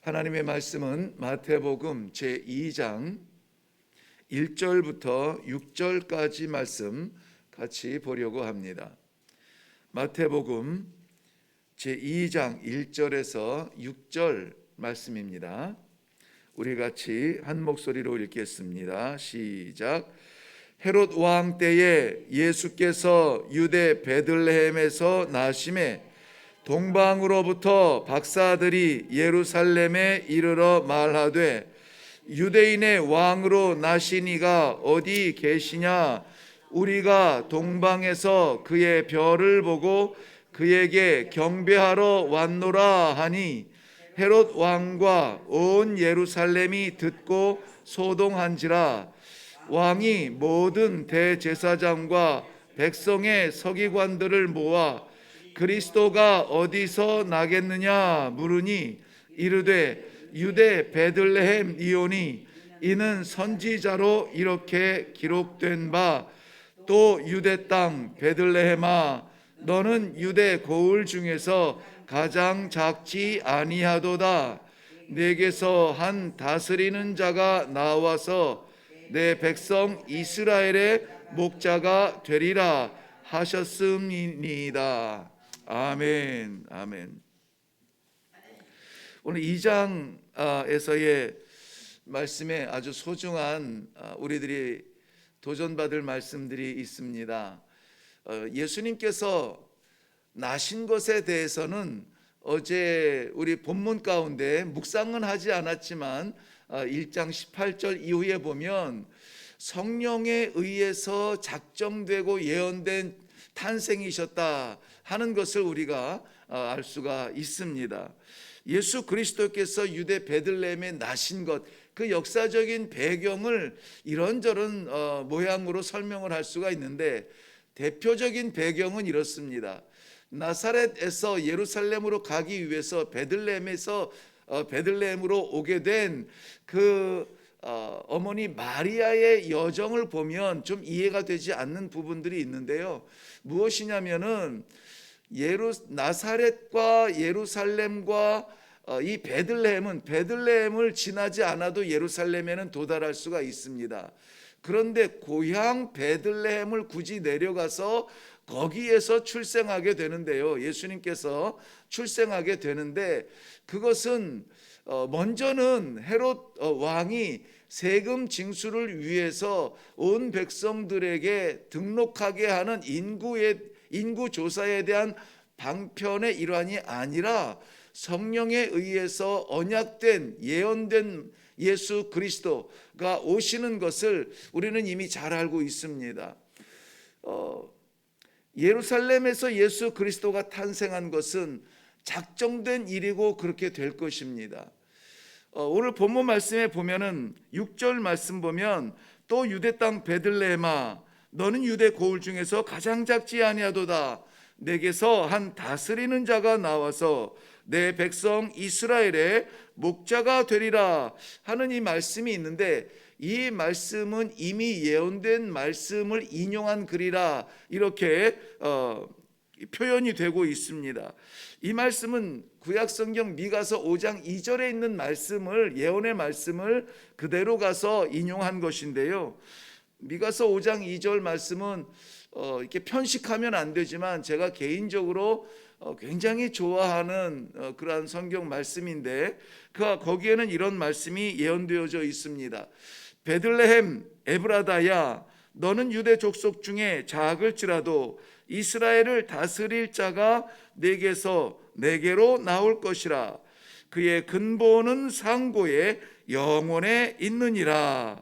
하나님의 말씀은 마태복음 제2장 1절부터 6절까지 말씀 같이 보려고 합니다. 마태복음 제2장 1절에서 6절 말씀입니다. 우리 같이 한 목소리로 읽겠습니다. 시작. 헤롯 왕 때에 예수께서 유대 베들레헴에서 나심에 동방으로부터 박사들이 예루살렘에 이르러 말하되 유대인의 왕으로 나시니가 어디 계시냐? 우리가 동방에서 그의 별을 보고 그에게 경배하러 왔노라 하니 헤롯 왕과 온 예루살렘이 듣고 소동한지라. 왕이 모든 대제사장과 백성의 서기관들을 모아 그리스도가 어디서 나겠느냐 물으니 이르되 유대 베들레헴 이오니 이는 선지자로 이렇게 기록된 바 또 유대 땅 베들레헴아 너는 유대 고을 중에서 가장 작지 아니하도다. 내게서 한 다스리는 자가 나와서 내 백성 이스라엘의 목자가 되리라 하셨음이니이다. 아멘. 아멘. 오늘 2장에서의 말씀에 아주 소중한 우리들이 도전받을 말씀들이 있습니다. 예수님께서 나신 것에 대해서는 어제 우리 본문 가운데 묵상은 하지 않았지만 1장 18절 이후에 보면 성령에 의해서 작정되고 예언된 탄생이셨다 하는 것을 우리가 알 수가 있습니다. 예수 그리스도께서 유대 베들레헴에 나신 것, 그 역사적인 배경을 이런저런 모양으로 설명을 할 수가 있는데 대표적인 배경은 이렇습니다. 나사렛에서 예루살렘으로 가기 위해서 베들레헴으로 오게 된 그 어머니 마리아의 여정을 보면 좀 이해가 되지 않는 부분들이 있는데요. 무엇이냐면은 나사렛과 예루살렘과 이 베들레헴을 지나지 않아도 예루살렘에는 도달할 수가 있습니다. 그런데 고향 베들레헴을 굳이 내려가서 거기에서 출생하게 되는데요. 예수님께서 출생하게 되는데 그것은 먼저는 헤롯 왕이 세금 징수를 위해서 온 백성들에게 등록하게 하는 인구 조사에 대한 방편의 일환이 아니라 성령에 의해서 언약된 예언된 예수 그리스도가 오시는 것을 우리는 이미 잘 알고 있습니다. 예루살렘에서 예수 그리스도가 탄생한 것은 작정된 일이고 그렇게 될 것입니다. 오늘 본문 말씀에 보면은 6절 말씀 보면 또 유대 땅 베들레헴아 너는 유대 고을 중에서 가장 작지 아니하도다. 내게서 한 다스리는 자가 나와서 내 백성 이스라엘의 목자가 되리라 하는 이 말씀이 있는데 이 말씀은 이미 예언된 말씀을 인용한 글이라 이렇게 표현이 되고 있습니다. 이 말씀은 구약성경 미가서 5장 2절에 있는 말씀을 예언의 말씀을 그대로 가서 인용한 것인데요. 미가서 5장 2절 말씀은 이렇게 편식하면 안 되지만 제가 개인적으로 굉장히 좋아하는 그러한 성경 말씀인데 거기에는 이런 말씀이 예언되어져 있습니다. 베들레헴 에브라다야 너는 유대 족속 중에 작을지라도 이스라엘을 다스릴 자가 내게로 나올 것이라. 그의 근본은 상고에 영원에 있느니라.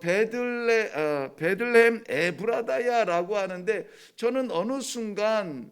베들레헴 에브라다야라고 하는데 저는 어느 순간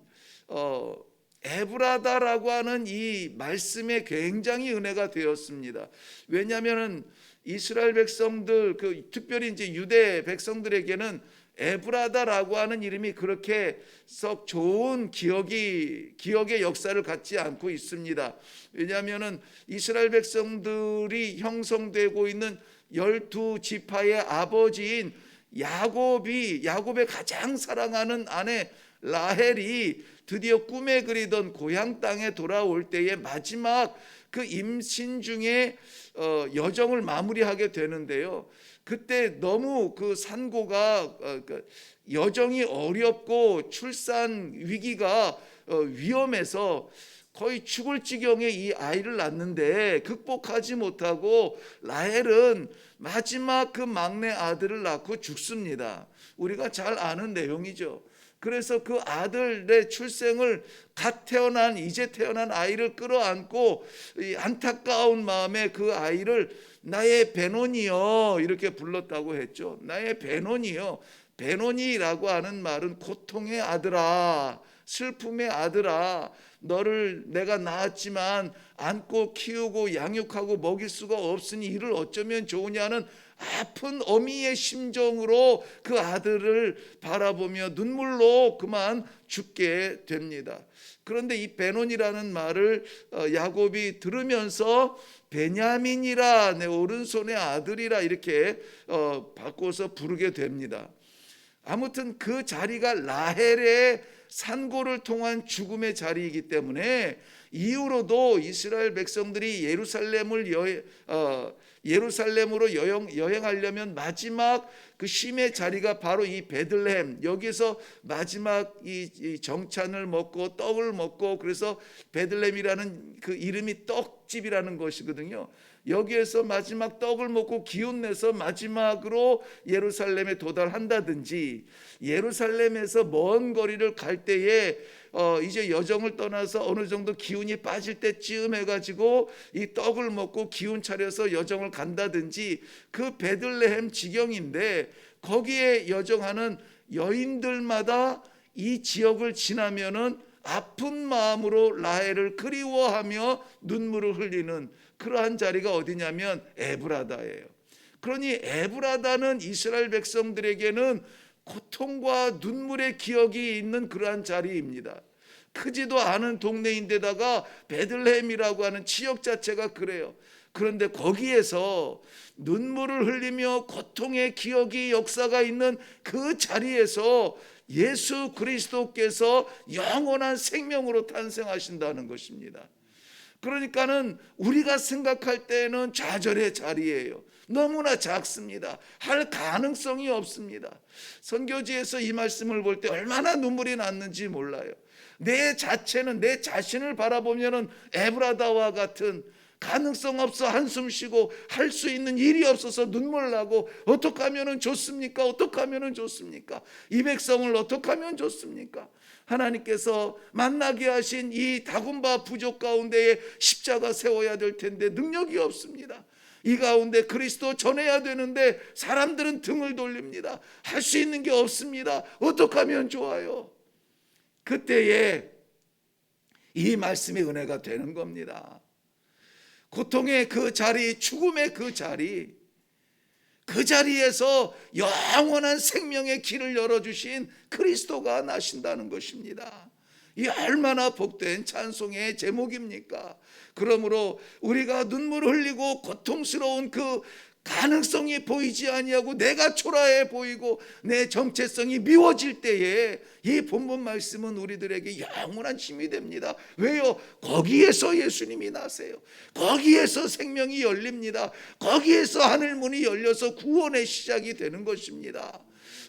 에브라다라고 하는 이 말씀에 굉장히 은혜가 되었습니다. 왜냐하면 이스라엘 백성들, 특별히 이제 유대 백성들에게는 에브라다라고 하는 이름이 그렇게 썩 좋은 기억의 역사를 갖지 않고 있습니다. 왜냐하면 이스라엘 백성들이 형성되고 있는 12지파의 아버지인 야곱의 가장 사랑하는 아내 라헬이 드디어 꿈에 그리던 고향 땅에 돌아올 때에 마지막 그 임신 중에 여정을 마무리하게 되는데요. 그때 너무 그 산고가 여정이 어렵고 출산 위기가 위험해서 거의 죽을 지경에 이 아이를 낳는데 극복하지 못하고 라헬은 마지막 그 막내 아들을 낳고 죽습니다. 우리가 잘 아는 내용이죠. 그래서 그 아들의 출생을 이제 태어난 아이를 끌어안고 이 안타까운 마음에 그 아이를 나의 베노니여 이렇게 불렀다고 했죠. 나의 베노니여. 베노니라고 하는 말은 고통의 아들아, 슬픔의 아들아, 너를 내가 낳았지만 안고 키우고 양육하고 먹일 수가 없으니 이를 어쩌면 좋으냐는 아픈 어미의 심정으로 그 아들을 바라보며 눈물로 그만 죽게 됩니다. 그런데 이 베논이라는 말을 야곱이 들으면서 베냐민이라, 내 오른손의 아들이라 이렇게 바꿔서 부르게 됩니다. 아무튼 그 자리가 라헬의 산고를 통한 죽음의 자리이기 때문에 이후로도 이스라엘 백성들이 예루살렘으로 여행하려면 마지막 그 쉼의 자리가 바로 이 베들레헴, 여기서 마지막 이 정찬을 먹고 떡을 먹고, 그래서 베들레헴이라는 그 이름이 떡집이라는 것이거든요. 여기에서 마지막 떡을 먹고 기운내서 마지막으로 예루살렘에 도달한다든지, 예루살렘에서 먼 거리를 갈 때에 이제 여정을 떠나서 어느 정도 기운이 빠질 때쯤 해가지고 이 떡을 먹고 기운 차려서 여정을 간다든지, 그 베들레헴 지경인데 거기에 여정하는 여인들마다 이 지역을 지나면은 아픈 마음으로 라헬을 그리워하며 눈물을 흘리는 그러한 자리가 어디냐면 에브라다예요. 그러니 에브라다는 이스라엘 백성들에게는 고통과 눈물의 기억이 있는 그러한 자리입니다. 크지도 않은 동네인데다가 베들레헴이라고 하는 지역 자체가 그래요. 그런데 거기에서 눈물을 흘리며 고통의 기억이 역사가 있는 그 자리에서 예수 그리스도께서 영원한 생명으로 탄생하신다는 것입니다. 그러니까는 우리가 생각할 때는 좌절의 자리예요. 너무나 작습니다. 할 가능성이 없습니다. 선교지에서 이 말씀을 볼 때 얼마나 눈물이 났는지 몰라요. 내 자체는, 내 자신을 바라보면은 에브라다와 같은 가능성 없어 한숨 쉬고 할 수 있는 일이 없어서 눈물 나고, 어떻게 하면 좋습니까? 어떻게 하면 좋습니까? 이 백성을 어떻게 하면 좋습니까? 하나님께서 만나게 하신 이 다군바 부족 가운데에 십자가 세워야 될 텐데 능력이 없습니다. 이 가운데 그리스도 전해야 되는데 사람들은 등을 돌립니다. 할 수 있는 게 없습니다. 어떻게 하면 좋아요? 그때에 이 말씀의 은혜가 되는 겁니다. 고통의 그 자리, 죽음의 그 자리, 그 자리에서 영원한 생명의 길을 열어주신 그리스도가 나신다는 것입니다. 이 얼마나 복된 찬송의 제목입니까? 그러므로 우리가 눈물을 흘리고 고통스러운 그 가능성이 보이지 아니하고 내가 초라해 보이고 내 정체성이 미워질 때에 이 본문 말씀은 우리들에게 영원한 힘이 됩니다. 왜요? 거기에서 예수님이 나세요. 거기에서 생명이 열립니다. 거기에서 하늘문이 열려서 구원의 시작이 되는 것입니다.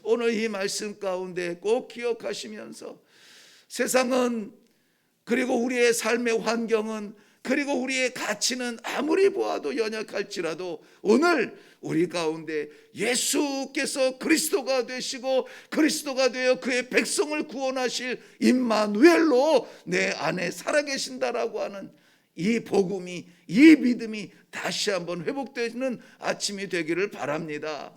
오늘 이 말씀 가운데 꼭 기억하시면서 세상은, 그리고 우리의 삶의 환경은, 그리고 우리의 가치는 아무리 보아도 연약할지라도 오늘 우리 가운데 예수께서 그리스도가 되시고 그리스도가 되어 그의 백성을 구원하실 임마누엘로 내 안에 살아계신다라고 하는 이 복음이, 이 믿음이 다시 한번 회복되는 아침이 되기를 바랍니다.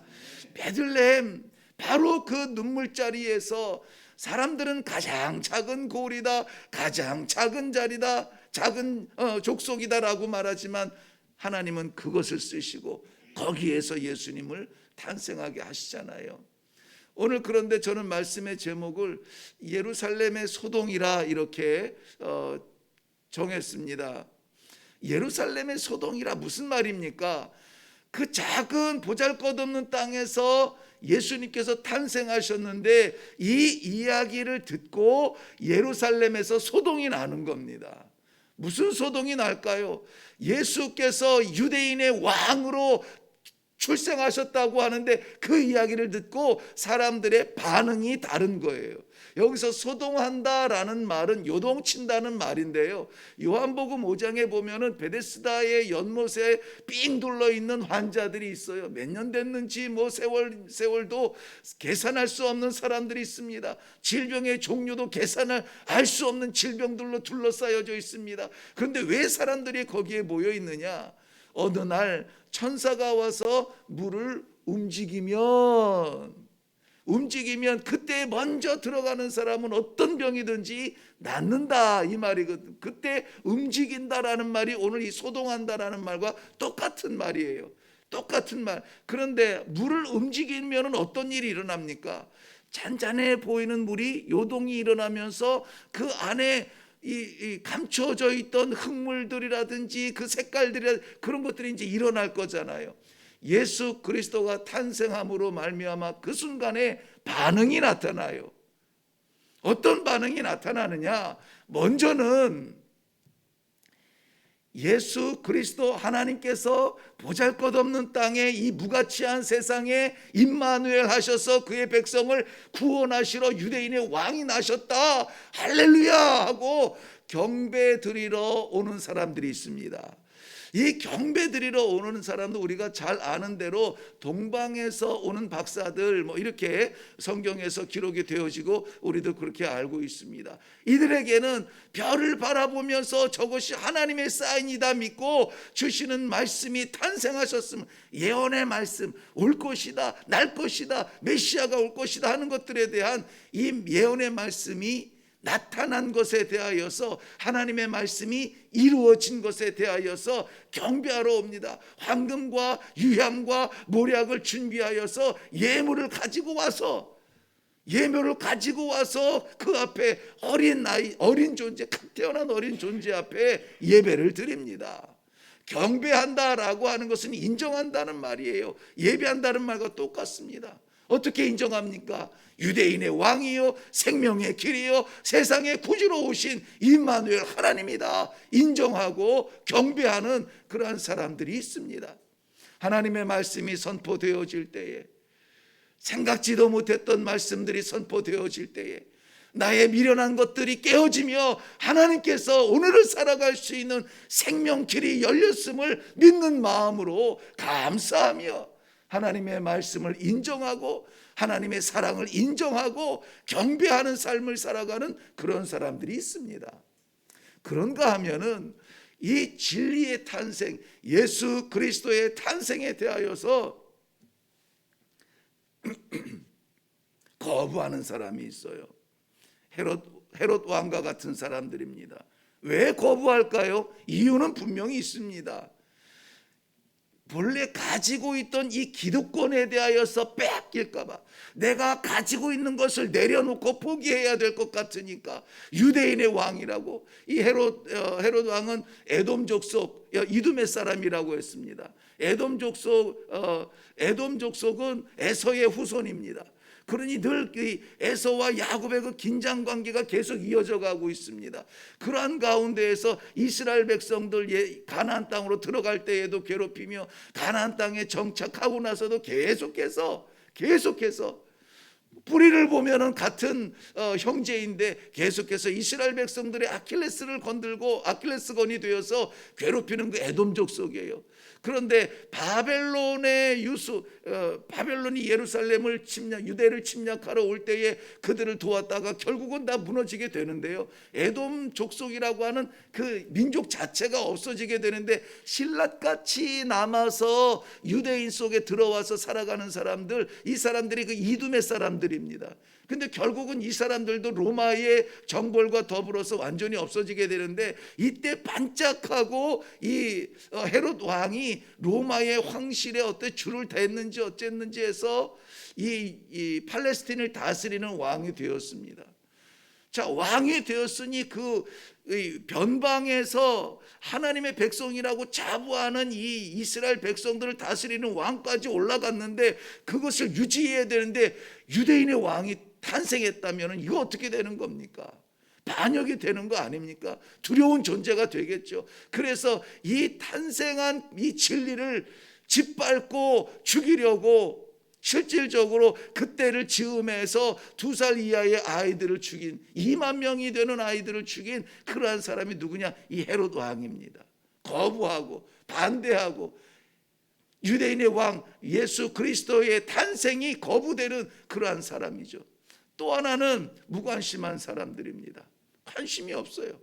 베들레헴, 바로 그 눈물자리에서 사람들은 가장 작은 고을이다, 가장 작은 자리다, 작은 족속이다라고 말하지만 하나님은 그것을 쓰시고 거기에서 예수님을 탄생하게 하시잖아요. 오늘 그런데 저는 말씀의 제목을 예루살렘의 소동이라 이렇게 정했습니다. 예루살렘의 소동이라 무슨 말입니까? 그 작은 보잘것없는 땅에서 예수님께서 탄생하셨는데 이 이야기를 듣고 예루살렘에서 소동이 나는 겁니다. 무슨 소동이 날까요? 예수께서 유대인의 왕으로 출생하셨다고 하는데 그 이야기를 듣고 사람들의 반응이 다른 거예요. 여기서 소동한다라는 말은 요동친다는 말인데요, 요한복음 5장에 보면은 베데스다의 연못에 삥 둘러 있는 환자들이 있어요. 몇 년 됐는지 뭐 세월도 계산할 수 없는 사람들이 있습니다. 질병의 종류도 계산을 알 수 없는 질병들로 둘러싸여져 있습니다. 그런데 왜 사람들이 거기에 모여 있느냐? 어느 날 천사가 와서 물을 움직이면 그때 먼저 들어가는 사람은 어떤 병이든지 낫는다, 이 말이거든. 그때 움직인다라는 말이 오늘 이 소동한다라는 말과 똑같은 말이에요. 똑같은 말. 그런데 물을 움직이면 어떤 일이 일어납니까? 잔잔해 보이는 물이 요동이 일어나면서 그 안에 이 감춰져 있던 흙물들이라든지 그 색깔들이, 그런 것들이 이제 일어날 거잖아요. 예수 그리스도가 탄생함으로 말미암아 그 순간에 반응이 나타나요. 어떤 반응이 나타나느냐? 먼저는 예수 그리스도 하나님께서 보잘것없는 땅에 이 무가치한 세상에 임마누엘 하셔서 그의 백성을 구원하시러 유대인의 왕이 나셨다, 할렐루야 하고 경배 드리러 오는 사람들이 있습니다. 이 경배 드리러 오는 사람도 우리가 잘 아는 대로 동방에서 오는 박사들 뭐 이렇게 성경에서 기록이 되어지고 우리도 그렇게 알고 있습니다. 이들에게는 별을 바라보면서 저것이 하나님의 사인이다 믿고 주시는 말씀이 탄생하셨으면, 예언의 말씀, 올 것이다, 날 것이다, 메시아가 올 것이다 하는 것들에 대한 이 예언의 말씀이 나타난 것에 대하여서, 하나님의 말씀이 이루어진 것에 대하여서 경배하러 옵니다. 황금과 유향과 모략을 준비하여서 예물을 가지고 와서 그 앞에 어린 존재, 태어난 어린 존재 앞에 예배를 드립니다. 경배한다라고 하는 것은 인정한다는 말이에요. 예배한다는 말과 똑같습니다. 어떻게 인정합니까? 유대인의 왕이요 생명의 길이요 세상의 구주로 오신 임마누엘 하나님이다 인정하고 경배하는 그러한 사람들이 있습니다. 하나님의 말씀이 선포되어질 때에, 생각지도 못했던 말씀들이 선포되어질 때에 나의 미련한 것들이 깨어지며 하나님께서 오늘을 살아갈 수 있는 생명길이 열렸음을 믿는 마음으로 감사하며 하나님의 말씀을 인정하고 하나님의 사랑을 인정하고 경배하는 삶을 살아가는 그런 사람들이 있습니다. 그런가 하면은 이 진리의 탄생, 예수 그리스도의 탄생에 대하여서 거부하는 사람이 있어요. 헤롯 왕과 같은 사람들입니다. 왜 거부할까요? 이유는 분명히 있습니다. 본래 가지고 있던 이 기득권에 대하여서 빼앗길까 봐, 내가 가지고 있는 것을 내려놓고 포기해야 될 것 같으니까, 유대인의 왕이라고, 이 헤롯 왕은 에돔 족속 이두메 사람이라고 했습니다. 에돔 족속은 에서의 후손입니다. 그러니 늘 에서와 야곱의 그 긴장 관계가 계속 이어져 가고 있습니다. 그러한 가운데에서 이스라엘 백성들 가나안 땅으로 들어갈 때에도 괴롭히며, 가나안 땅에 정착하고 나서도 계속해서 뿌리를 보면은 같은 형제인데 계속해서 이스라엘 백성들의 아킬레스건이 되어서 괴롭히는 그 에돔 족속이에요. 그런데 바벨론이 예루살렘을 유대를 침략하러 올 때에 그들을 도왔다가 결국은 다 무너지게 되는데요, 에돔 족속이라고 하는 그 민족 자체가 없어지게 되는데, 신라같이 남아서 유대인 속에 들어와서 살아가는 사람들, 이 사람들이 그 이두메 사람들입니다. 근데 결국은 이 사람들도 로마의 정벌과 더불어서 완전히 없어지게 되는데, 이때 반짝하고 이 헤롯 왕이 로마의 황실에 줄을 댔는지 어쨌는지 해서 이 팔레스틴을 다스리는 왕이 되었습니다. 자, 왕이 되었으니 그 변방에서 하나님의 백성이라고 자부하는 이 이스라엘 백성들을 다스리는 왕까지 올라갔는데 그것을 유지해야 되는데 유대인의 왕이 탄생했다면 이거 어떻게 되는 겁니까? 반역이 되는 거 아닙니까? 두려운 존재가 되겠죠. 그래서 이 탄생한 이 진리를 짓밟고 죽이려고 실질적으로 그때를 즈음해서 2살 이하의 아이들을 죽인 2만 명이 되는 아이들을 죽인 그러한 사람이 누구냐? 이 헤롯 왕입니다. 거부하고 반대하고 유대인의 왕 예수 그리스도의 탄생이 거부되는 그러한 사람이죠. 또 하나는 무관심한 사람들입니다. 관심이 없어요.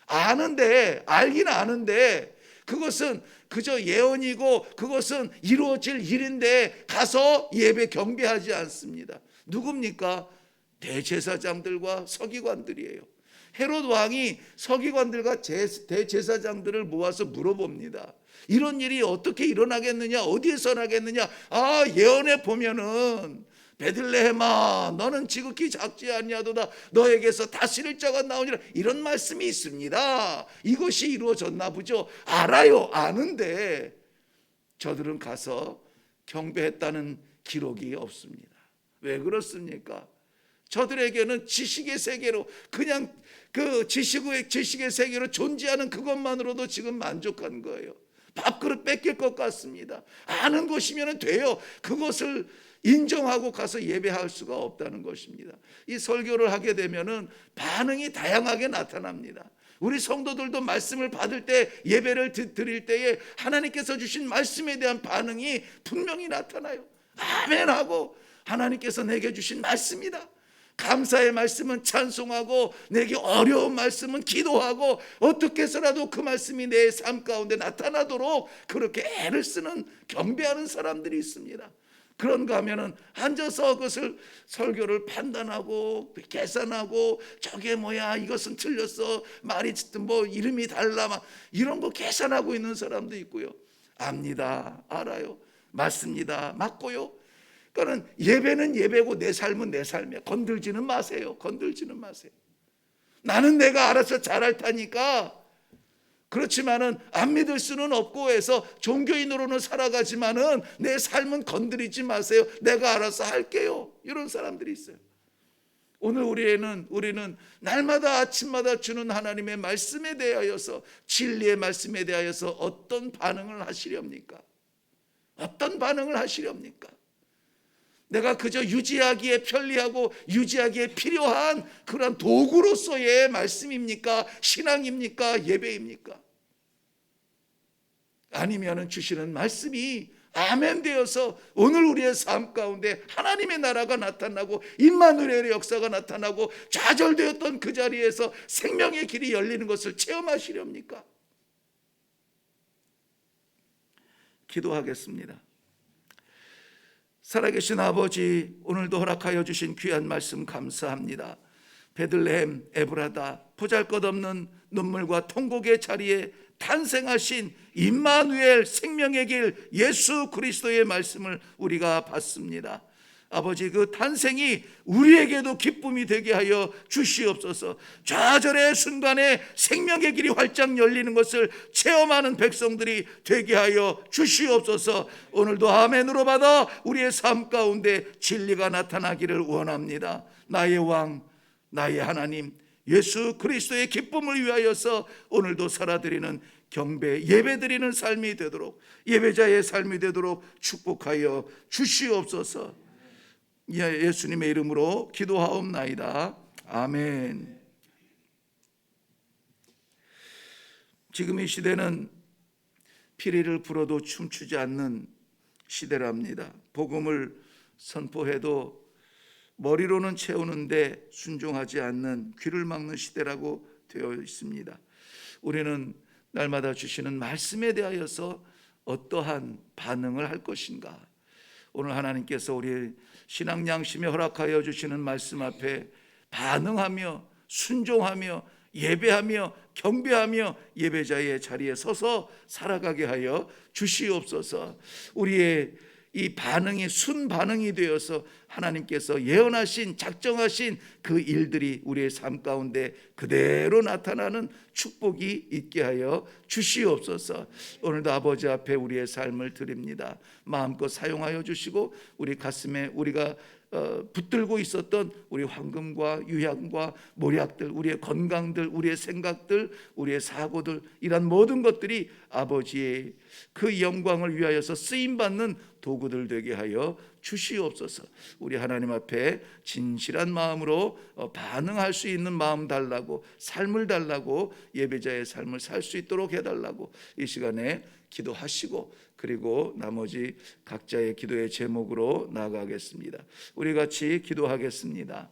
알긴 아는데 그것은 그저 예언이고 그것은 이루어질 일인데 가서 예배 경배하지 않습니다. 누굽니까? 대제사장들과 서기관들이에요. 헤롯 왕이 서기관들과 대제사장들을 모아서 물어봅니다. 이런 일이 어떻게 일어나겠느냐? 어디에서 나겠느냐? 예언에 보면은 베들레헴아 너는 지극히 작지 아니하도다 너에게서 다스릴 자가 나오니라 이런 말씀이 있습니다. 이것이 이루어졌나 보죠. 알아요. 아는데 저들은 가서 경배했다는 기록이 없습니다. 왜 그렇습니까? 저들에게는 지식의 세계로 그냥 그 지식의 세계로 존재하는 그것만으로도 지금 만족한 거예요. 밥그릇 뺏길 것 같습니다. 아는 것이면 돼요. 그것을 인정하고 가서 예배할 수가 없다는 것입니다. 이 설교를 하게 되면은 반응이 다양하게 나타납니다. 우리 성도들도 말씀을 받을 때 예배를 드릴 때에 하나님께서 주신 말씀에 대한 반응이 분명히 나타나요. 아멘하고 하나님께서 내게 주신 말씀이다. 감사의 말씀은 찬송하고 내게 어려운 말씀은 기도하고 어떻게 해서라도 그 말씀이 내 삶 가운데 나타나도록 그렇게 애를 쓰는 경배하는 사람들이 있습니다. 그런가 하면은 앉아서 그것을 설교를 판단하고 계산하고 저게 뭐야 이것은 틀렸어 말이 뭐 이름이 달라 막 이런 거 계산하고 있는 사람도 있고요. 압니다. 알아요. 맞습니다. 맞고요. 그러니까 예배는 예배고 내 삶은 내 삶이야. 건들지는 마세요. 건들지는 마세요. 나는 내가 알아서 잘할 테니까 그렇지만은 안 믿을 수는 없고 해서 종교인으로는 살아가지만은 내 삶은 건드리지 마세요. 내가 알아서 할게요. 이런 사람들이 있어요. 오늘 우리는 날마다 아침마다 주는 하나님의 말씀에 대하여서 진리의 말씀에 대하여서 어떤 반응을 하시렵니까? 어떤 반응을 하시렵니까? 내가 그저 유지하기에 편리하고 유지하기에 필요한 그런 도구로서의 말씀입니까? 신앙입니까? 예배입니까? 아니면 주시는 말씀이 아멘 되어서 오늘 우리의 삶 가운데 하나님의 나라가 나타나고 임마누엘의 역사가 나타나고 좌절되었던 그 자리에서 생명의 길이 열리는 것을 체험하시렵니까? 기도하겠습니다. 살아계신 아버지, 오늘도 허락하여 주신 귀한 말씀 감사합니다. 베들레헴 에브라다 보잘것없는 눈물과 통곡의 자리에 탄생하신 임마누엘 생명의 길 예수 그리스도의 말씀을 우리가 봤습니다. 아버지, 그 탄생이 우리에게도 기쁨이 되게 하여 주시옵소서. 좌절의 순간에 생명의 길이 활짝 열리는 것을 체험하는 백성들이 되게 하여 주시옵소서. 오늘도 아멘으로 받아 우리의 삶 가운데 진리가 나타나기를 원합니다. 나의 왕, 나의 하나님 예수 그리스도의 기쁨을 위하여서 오늘도 살아드리는 경배, 예배드리는 삶이 되도록, 예배자의 삶이 되도록 축복하여 주시옵소서. 예수님의 이름으로 기도하옵나이다. 아멘. 지금 이 시대는 피리를 불어도 춤추지 않는 시대랍니다. 복음을 선포해도 머리로는 채우는데 순종하지 않는 귀를 막는 시대라고 되어 있습니다. 우리는 날마다 주시는 말씀에 대하여서 어떠한 반응을 할 것인가? 오늘 하나님께서 우리 신앙 양심에 허락하여 주시는 말씀 앞에 반응하며 순종하며 예배하며 경배하며 예배자의 자리에 서서 살아가게 하여 주시옵소서. 우리의 이 반응이 순반응이 되어서 하나님께서 예언하신 작정하신 그 일들이 우리의 삶 가운데 그대로 나타나는 축복이 있게 하여 주시옵소서. 오늘도 아버지 앞에 우리의 삶을 드립니다. 마음껏 사용하여 주시고 우리 가슴에 우리가 붙들고 있었던 우리 황금과 유향과 몰약들, 우리의 건강들, 우리의 생각들, 우리의 사고들, 이런 모든 것들이 아버지의 그 영광을 위하여서 쓰임받는 도구들 되게 하여 주시옵소서. 우리 하나님 앞에 진실한 마음으로 반응할 수 있는 마음 달라고, 삶을 달라고, 예배자의 삶을 살 수 있도록 해달라고 이 시간에 기도하시고, 그리고 나머지 각자의 기도의 제목으로 나아가겠습니다. 우리 같이 기도하겠습니다.